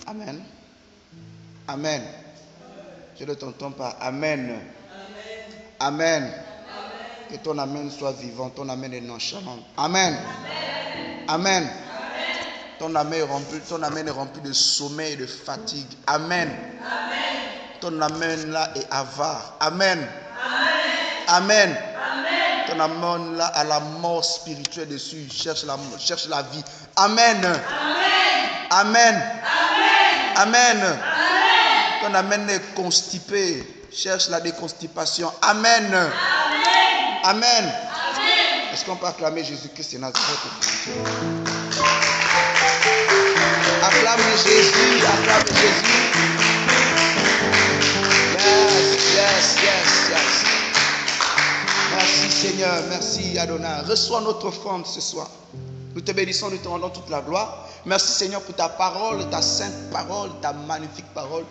Amen. Amen. Je ne t'entends pas. Amen. Amen. Que ton amen soit vivant, ton amen est nonchalant. Amen. Amen. Ton amen est rempli de sommeil et de fatigue. Amen. Ton amen là est avare. Amen. Amen. Ton amen là a la mort spirituelle dessus. Cherche la vie. Amen. Amen. Amen. Ton amen est constipé. Cherche la déconstipation. Amen. Amen. Est-ce qu'on peut acclamer Jésus-Christ et Nazareth? Acclame Jésus, acclame Jésus. Yes. Merci Seigneur, merci Adonai. Reçois notre offrande ce soir. Nous te bénissons, nous te rendons toute la gloire. Merci Seigneur pour ta parole, ta sainte parole, ta magnifique parole.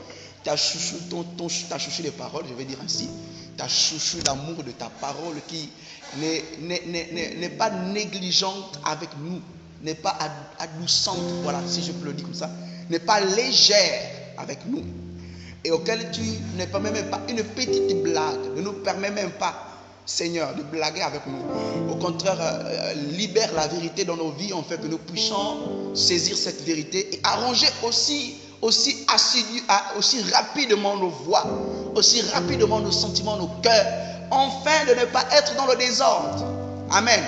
Ta chouchou de parole, je vais dire ainsi. Ta chouchou d'amour de ta parole qui n'est pas négligente avec nous, n'est pas adoucissante, voilà, si je peux le dire comme ça, n'est pas légère avec nous, et auquel tu ne permets même pas une petite blague, ne nous permet même pas, Seigneur, de blaguer avec nous. Au contraire, libère la vérité dans nos vies, en fait, que nous puissions saisir cette vérité et arranger aussi rapidement nos voix, aussi rapidement nos sentiments, nos cœurs, afin de ne pas être dans le désordre. Amen.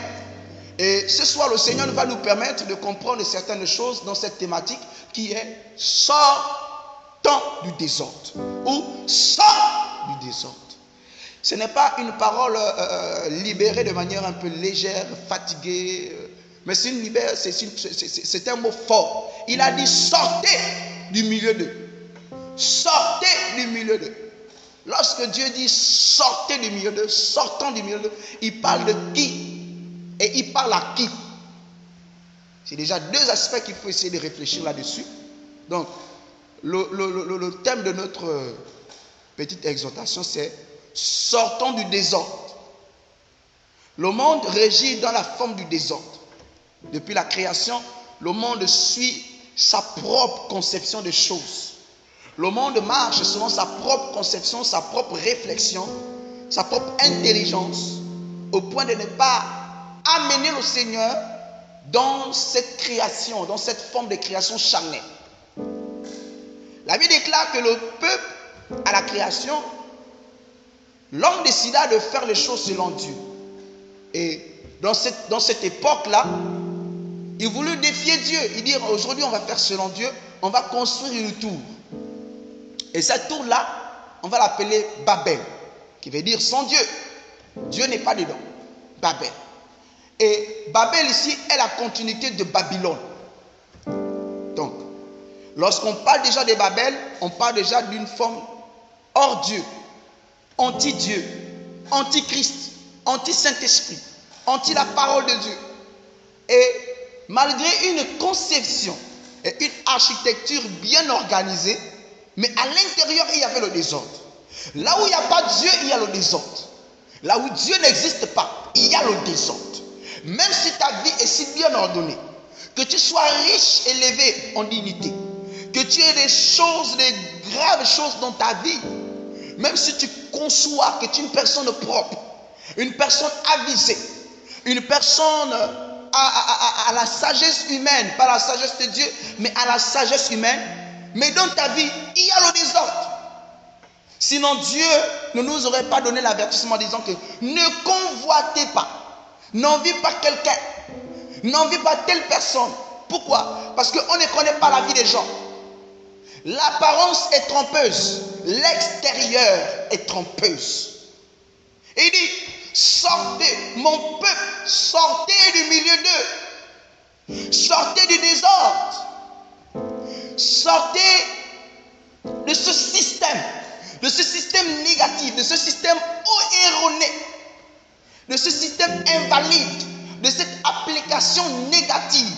Et ce soir, le Seigneur va nous permettre de comprendre certaines choses dans cette thématique qui est sortant du désordre ou sort du désordre. Ce n'est pas une parole libérée de manière un peu légère, fatiguée, mais c'est un mot fort. Il a dit sortez du milieu d'eux. Sortez du milieu d'eux. Lorsque Dieu dit sortez du milieu d'eux, sortons du milieu d'eux, il parle de qui et il parle à qui. C'est déjà deux aspects qu'il faut essayer de réfléchir là-dessus. Donc, le thème de notre petite exhortation, c'est sortons du désordre. Le monde régit dans la forme du désordre. Depuis la création, le monde suit sa propre conception des choses. Le monde marche selon sa propre conception, sa propre réflexion, sa propre intelligence, au point de ne pas amener le Seigneur dans cette création, dans cette forme de création charnelle. La Bible déclare que le peuple, à la création, l'homme décida de faire les choses selon Dieu. Et dans cette époque-là, il voulut défier Dieu. Il dit aujourd'hui on va faire selon Dieu, on va construire une tour. Et cette tour-là, on va l'appeler Babel, qui veut dire sans Dieu. Dieu n'est pas dedans. Babel. Et Babel ici est la continuité de Babylone. Donc, lorsqu'on parle déjà de Babel, on parle déjà d'une forme hors Dieu, anti-Dieu, anti-Christ, anti-Saint-Esprit, anti la parole de Dieu. Et malgré une conception et une architecture bien organisée, mais à l'intérieur, il y avait le désordre. Là où il n'y a pas Dieu, il y a le désordre. Là où Dieu n'existe pas, il y a le désordre. Même si ta vie est si bien ordonnée, que tu sois riche, élevé en dignité, que tu aies des graves choses dans ta vie, même si tu conçois que tu es une personne propre, une personne avisée, une personne à la sagesse humaine, pas la sagesse de Dieu, mais à la sagesse humaine, mais dans ta vie, il y a le désordre. Sinon Dieu ne nous aurait pas donné l'avertissement en disant que ne convoitez pas, n'envie pas quelqu'un, n'envie pas telle personne. Pourquoi? Parce qu'on ne connaît pas la vie des gens. L'apparence est trompeuse, l'extérieur est trompeuse. Et il dit, sortez, mon peuple, sortez du milieu d'eux, sortez du désordre, sortez de ce système négatif, de ce système erroné, de ce système invalide, de cette application négative,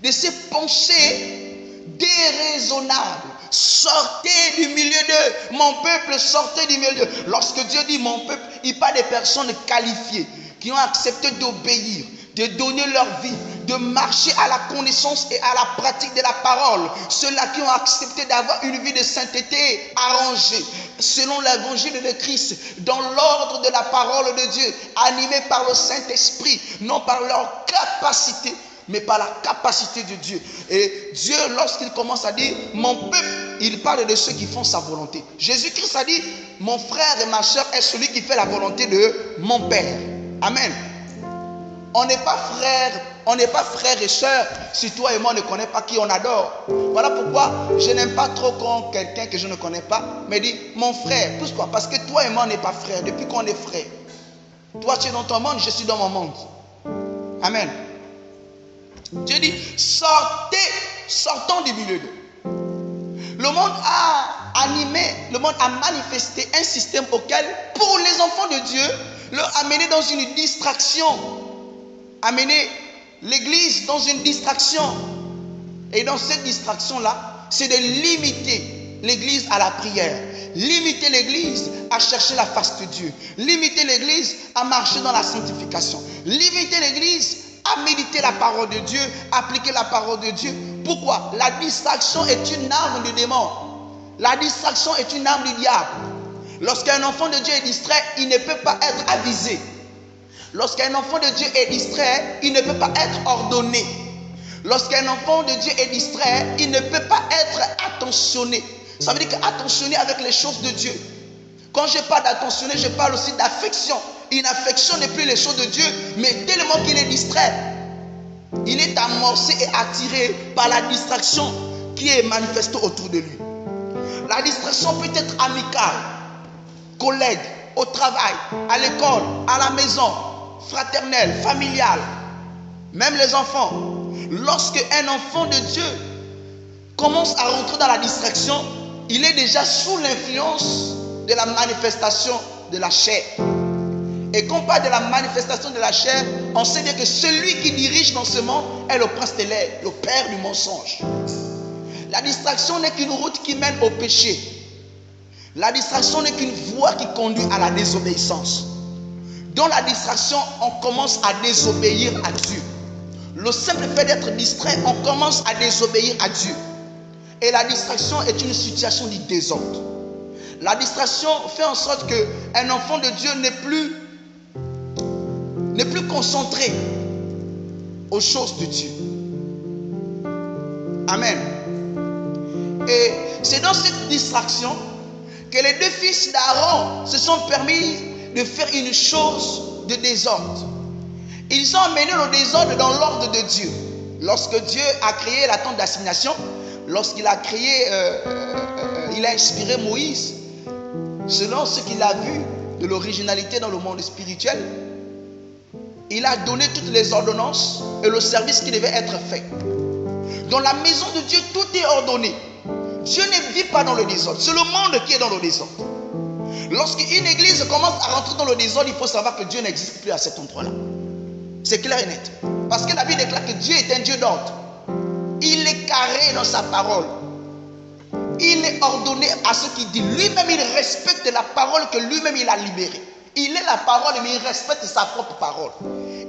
de ces pensées déraisonnables. Sortez du milieu d'eux, mon peuple, sortez du milieu d'eux. Lorsque Dieu dit mon peuple, il parle des personnes qualifiées qui ont accepté d'obéir, de donner leur vie, de marcher à la connaissance et à la pratique de la parole. Ceux-là qui ont accepté d'avoir une vie de sainteté arrangée, selon l'évangile de Christ, dans l'ordre de la parole de Dieu, animés par le Saint-Esprit, non par leur capacité, mais par la capacité de Dieu. Et Dieu, lorsqu'il commence à dire mon peuple, il parle de ceux qui font sa volonté. Jésus-Christ a dit mon frère et ma soeur est celui qui fait la volonté de mon Père. Amen. On n'est pas frères et sœurs si toi et moi ne connaissons pas qui on adore. Voilà pourquoi je n'aime pas trop quand quelqu'un que je ne connais pas me dit mon frère. Pourquoi? Parce que toi et moi on n'est pas frères. Depuis qu'on est frères, toi tu es dans ton monde, je suis dans mon monde. Amen. Dieu dit sortons du milieu d'eux. Le monde a animé, le monde a manifesté un système auquel, pour les enfants de Dieu, leur amener dans une distraction, amener l'église dans une distraction. Et dans cette distraction-là, c'est de limiter l'église à la prière, limiter l'église à chercher la face de Dieu, limiter l'église à marcher dans la sanctification, limiter l'église à méditer la parole de Dieu, appliquer la parole de Dieu. Pourquoi? La distraction est une arme du démon. La distraction est une arme du diable. Lorsqu'un enfant de Dieu est distrait, il ne peut pas être avisé. Lorsqu'un enfant de Dieu est distrait, il ne peut pas être ordonné. Lorsqu'un enfant de Dieu est distrait, il ne peut pas être attentionné. Ça veut dire qu'attentionné avec les choses de Dieu. Quand je parle d'attentionné, je parle aussi d'affection. Il n'affectionne plus les choses de Dieu, mais tellement qu'il est distrait, il est amorcé et attiré par la distraction qui est manifestée autour de lui. La distraction peut être amicale, collègue, au travail, à l'école, à la maison, fraternelle, familiale, même les enfants. Lorsque un enfant de Dieu commence à rentrer dans la distraction, il est déjà sous l'influence de la manifestation de la chair. Et quand on parle de la manifestation de la chair, on sait bien que celui qui dirige dans ce monde est le prince de l'air, le père du mensonge. La distraction n'est qu'une route qui mène au péché. La distraction n'est qu'une voie qui conduit à la désobéissance. Dans la distraction, on commence à désobéir à Dieu. Le simple fait d'être distrait, on commence à désobéir à Dieu. Et la distraction est une situation de désordre. La distraction fait en sorte qu'un enfant de Dieu n'est plus concentré aux choses de Dieu. Amen. Et c'est dans cette distraction que les deux fils d'Aaron se sont permis de faire une chose de désordre. Ils ont amené le désordre dans l'ordre de Dieu. Lorsque Dieu a créé la tente d'assignation, lorsqu'il a créé, il a inspiré Moïse, selon ce qu'il a vu de l'originalité dans le monde spirituel, il a donné toutes les ordonnances et le service qui devait être fait. Dans la maison de Dieu, tout est ordonné. Dieu ne vit pas dans le désordre. C'est le monde qui est dans le désordre. Lorsqu'une église commence à rentrer dans le désordre, il faut savoir que Dieu n'existe plus à cet endroit-là. C'est clair et net. Parce que la Bible déclare que Dieu est un Dieu d'ordre. Il est carré dans sa parole. Il est ordonné à ce qu'il dit. Lui-même, il respecte la parole que lui-même il a libérée. Il est la parole, mais il respecte sa propre parole.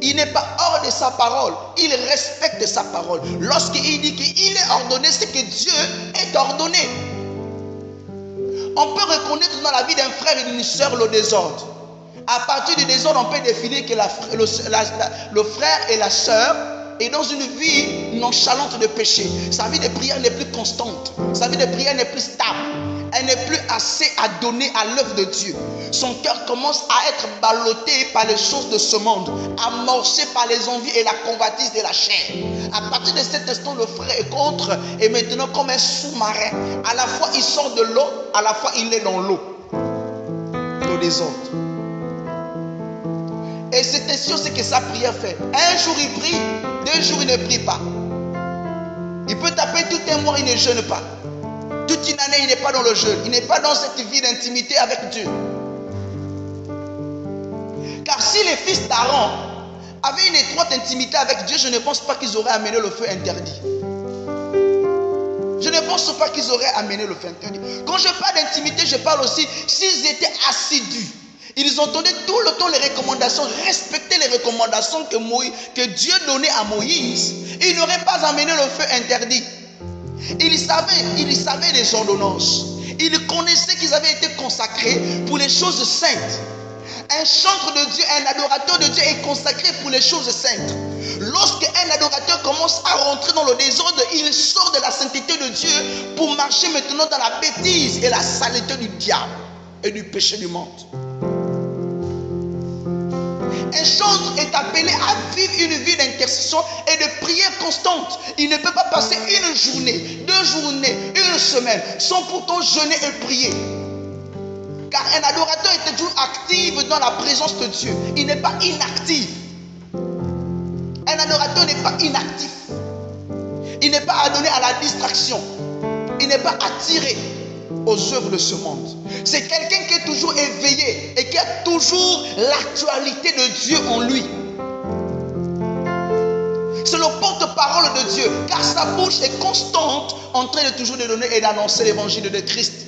Il n'est pas hors de sa parole. Il respecte sa parole. Lorsqu'il dit qu'il est ordonné, c'est que Dieu est ordonné. On peut reconnaître dans la vie d'un frère et d'une sœur le désordre. À partir du désordre, on peut définir que le frère et la sœur est dans une vie nonchalante de péché. Sa vie de prière n'est plus constante. Sa vie de prière n'est plus stable. Elle n'est plus assez à donner à l'œuvre de Dieu. Son cœur commence à être ballotté par les choses de ce monde, amorcé par les envies et la convoitise de la chair. À partir de cet instant, le frère est contre et maintenant comme un sous-marin. À la fois il sort de l'eau, à la fois il est dans l'eau. Le désordre. Et c'est ainsi aussi que sa prière fait. Un jour il prie, 2 jours il ne prie pas. Il peut taper tout un mois, il ne jeûne pas. Toute une année, il n'est pas dans le jeûne. Il n'est pas dans cette vie d'intimité avec Dieu. Car si les fils d'Aaron avaient une étroite intimité avec Dieu, je ne pense pas qu'ils auraient amené le feu interdit. Je ne pense pas qu'ils auraient amené le feu interdit. Quand je parle d'intimité, je parle aussi s'ils étaient assidus. Ils entendaient tout le temps les recommandations, respectaient les recommandations que Dieu donnait à Moïse. Ils n'auraient pas amené le feu interdit. Ils savaient les ordonnances. Ils connaissaient qu'ils avaient été consacrés pour les choses saintes. Un chantre de Dieu, un adorateur de Dieu est consacré pour les choses saintes. Lorsqu'un adorateur commence à rentrer dans le désordre, il sort de la sainteté de Dieu pour marcher maintenant dans la bêtise et la saleté du diable et du péché du monde. Un chantre est appelé à vivre une vie d'intercession et de prière constante. Il ne peut pas passer une journée, 2 journées, une semaine sans pourtant jeûner et prier. Car un adorateur est toujours actif dans la présence de Dieu. Il n'est pas inactif. Un adorateur n'est pas inactif. Il n'est pas adonné à la distraction. Il n'est pas attiré aux œuvres de ce monde. C'est quelqu'un qui est toujours éveillé et qui a toujours l'actualité de Dieu en lui. C'est le porte-parole de Dieu, car sa bouche est constante en train de toujours de donner et d'annoncer l'évangile de Christ.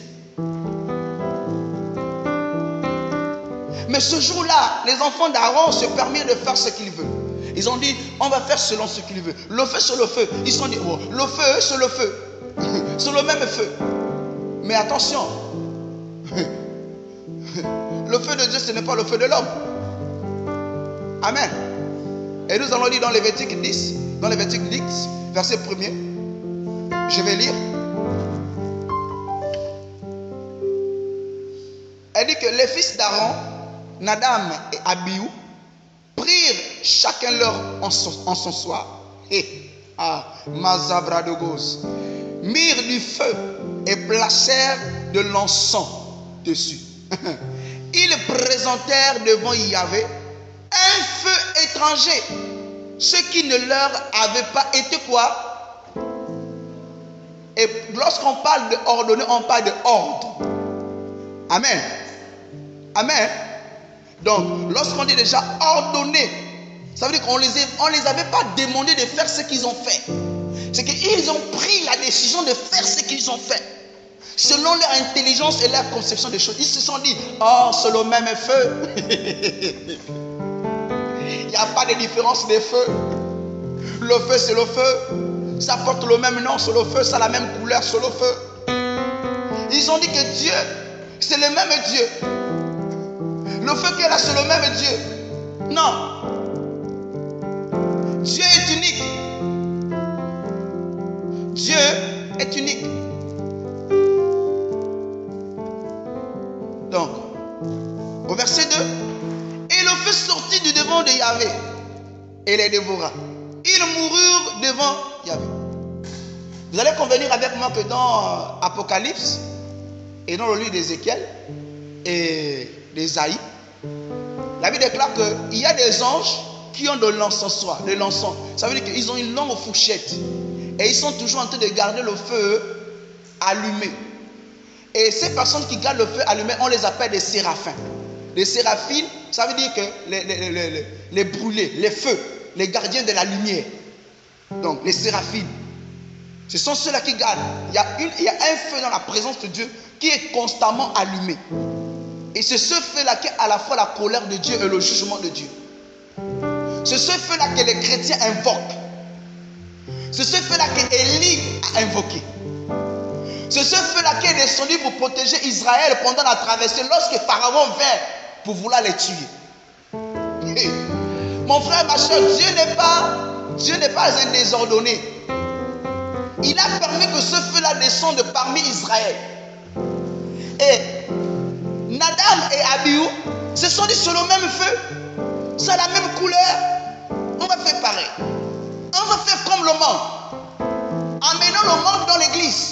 Mais ce jour-là, les enfants d'Aaron se permirent de faire ce qu'ils veulent. Ils ont dit, on va faire selon ce qu'ils veulent. Le feu, c'est le feu. Ils se sont dit, oh, le feu, c'est le feu. C'est le même feu. Mais attention, le feu de Dieu, ce n'est pas le feu de l'homme. Amen. Et nous allons lire dans Lévitique 10, verset 1er. Je vais lire. Elle dit que les fils d'Aaron, Nadab et Abihu, prirent chacun leur encensoir. Mazabra de Goz. Mirent du feu et placèrent de l'encens dessus. Ils présentèrent devant Yahvé un feu étranger, ce qui ne leur avait pas été quoi? Et lorsqu'on parle de ordonner, on parle de ordre. Amen. Amen. Donc, lorsqu'on dit déjà ordonner, ça veut dire qu'on les avait pas demandé de faire ce qu'ils ont fait. C'est qu'ils ont pris la décision de faire ce qu'ils ont fait. Selon leur intelligence et leur conception des choses. Ils se sont dit, oh, c'est le même feu. Il n'y a pas de différence des feux. Le feu, c'est le feu. Ça porte le même nom, c'est le feu. Ça a la même couleur, c'est le feu. Ils ont dit que Dieu, c'est le même Dieu. Le feu qu'il y a là, c'est le même Dieu. Non. Dieu est unique. Dieu est unique. Donc, au verset 2, et le feu sortit du devant de Yahvé et les dévora. Ils moururent devant Yahvé. Vous allez convenir avec moi que dans Apocalypse et dans le livre d'Ézéchiel et d'Ésaïe, la Bible déclare qu'il y a des anges qui ont de l'encensoir, de l'encens. Ça veut dire qu'ils ont une longue fourchette et ils sont toujours en train de garder le feu allumé. Et ces personnes qui gardent le feu allumé, on les appelle des séraphins. Les séraphines, ça veut dire que les brûlés, les feux, les gardiens de la lumière. Donc les séraphines, ce sont ceux-là qui gardent. Il y a un feu dans la présence de Dieu qui est constamment allumé. Et c'est ce feu-là qui est à la fois la colère de Dieu et le jugement de Dieu. C'est ce feu-là que les chrétiens invoquent. C'est ce feu-là qu'Élie a invoqué. C'est ce feu-là qui est descendu pour protéger Israël pendant la traversée lorsque Pharaon vint pour vouloir les tuer. Hey. Mon frère, ma soeur, Dieu n'est pas un désordonné. Il a permis que ce feu-là descende parmi Israël. Et Nadab et Abihu se sont dit sur le même feu, c'est la même couleur. On va faire pareil. On va faire comme le monde. Amenons le monde dans l'église.